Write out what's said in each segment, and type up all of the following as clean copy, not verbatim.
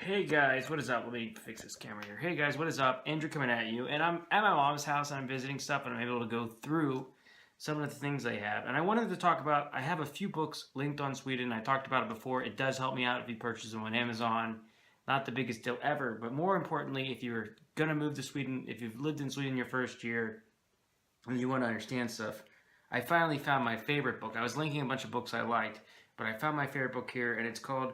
Hey guys, what is up? Let me fix this camera here. Hey guys, what is up? Andrew coming at you, and I'm at my mom's house and I'm visiting stuff and I'm able to go through some of the things they have. And I wanted to talk about, I have a few books linked on Sweden. I talked about it before. It does help me out if you purchase them on Amazon. Not the biggest deal ever, but more importantly, if you're going to move to Sweden, if you've lived in Sweden your first year and you want to understand stuff, I finally found my favorite book. I was linking a bunch of books I liked, but I found my favorite book here, and it's called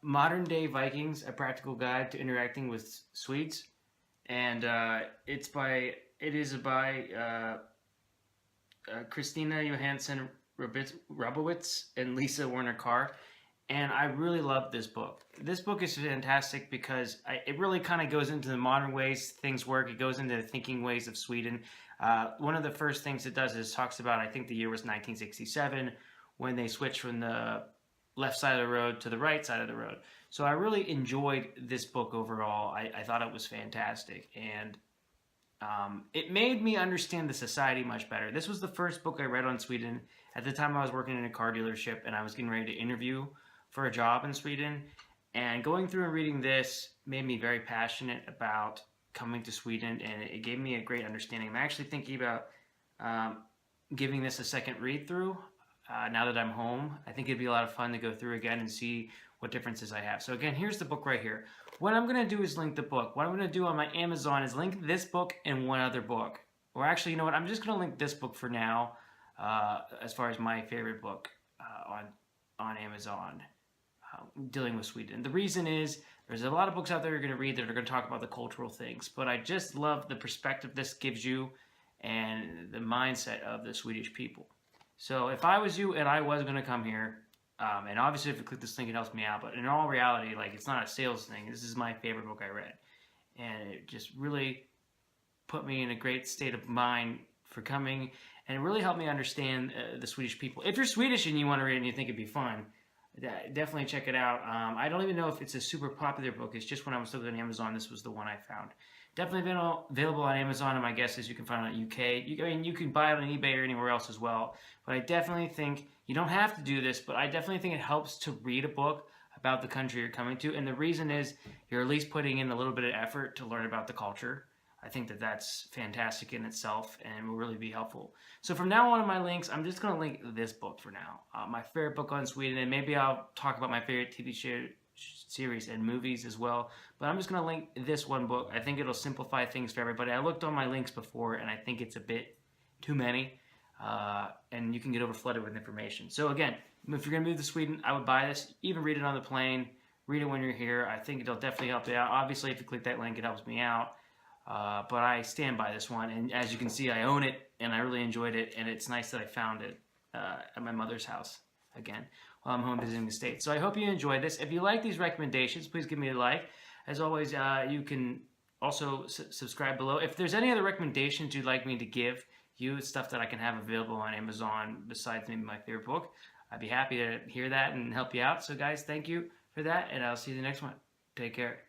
Modern Day Vikings: A Practical Guide to Interacting with Swedes, and it is by Christina Johansson Rabowitz and Lisa Werner Carr, and I really love this book. This book is fantastic because it really kind of goes into the modern ways things work. It goes into the thinking ways of Sweden. One of the first things it does is talks about, I think the year was 1967, when they switched from the left side of the road to the right side of the road. So I really enjoyed this book overall. I thought it was fantastic, and it made me understand the society much better. This was the first book I read on Sweden. At the time I was working in a car dealership and I was getting ready to interview for a job in Sweden, and going through and reading this made me very passionate about coming to Sweden, and it gave me a great understanding. I'm actually thinking about giving this a second read through now that I'm home. I think it'd be a lot of fun to go through again and see what differences I have. So again, here's the book right here. What I'm going to do is link the book. What I'm going to do on my Amazon is link this book and one other book. Or actually, you know what? I'm just going to link this book for now as far as my favorite book on Amazon dealing with Sweden. The reason is there's a lot of books out there you're going to read that are going to talk about the cultural things, but I just love the perspective this gives you and the mindset of the Swedish people. So if I was you and I was going to come here, and obviously if you click this link it helps me out, but in all reality, like, it's not a sales thing. This is my favorite book I read, and it just really put me in a great state of mind for coming, and it really helped me understand the Swedish people. If you're Swedish and you want to read it and you think it'd be fun, definitely check it out. I don't even know if it's a super popular book. It's just when I was looking on Amazon, this was the one I found. Definitely available on Amazon, and my guess is you can find it on UK. You can buy it on eBay or anywhere else as well. But I definitely think, you don't have to do this, but I definitely think it helps to read a book about the country you're coming to. And the reason is you're at least putting in a little bit of effort to learn about the culture. I think that that's fantastic in itself and will really be helpful. So from now on in my links, I'm just going to link this book for now. My favorite book on Sweden, and maybe I'll talk about my favorite TV series and movies as well. But I'm just going to link this one book. I think it'll simplify things for everybody. I looked on my links before, and I think it's a bit too many, and you can get over flooded with information. So again, if you're going to move to Sweden, I would buy this. Even read it on the plane. Read it when you're here. I think it'll definitely help you out. Obviously, if you click that link, it helps me out. But I stand by this one, and as you can see, I own it, and I really enjoyed it, and it's nice that I found it at my mother's house again while I'm home visiting the States. So I hope you enjoyed this. If you like these recommendations, please give me a like. As always, you can also subscribe below. If there's any other recommendations you'd like me to give you, stuff that I can have available on Amazon besides maybe my favorite book, I'd be happy to hear that and help you out. So guys, thank you for that, and I'll see you in the next one. Take care.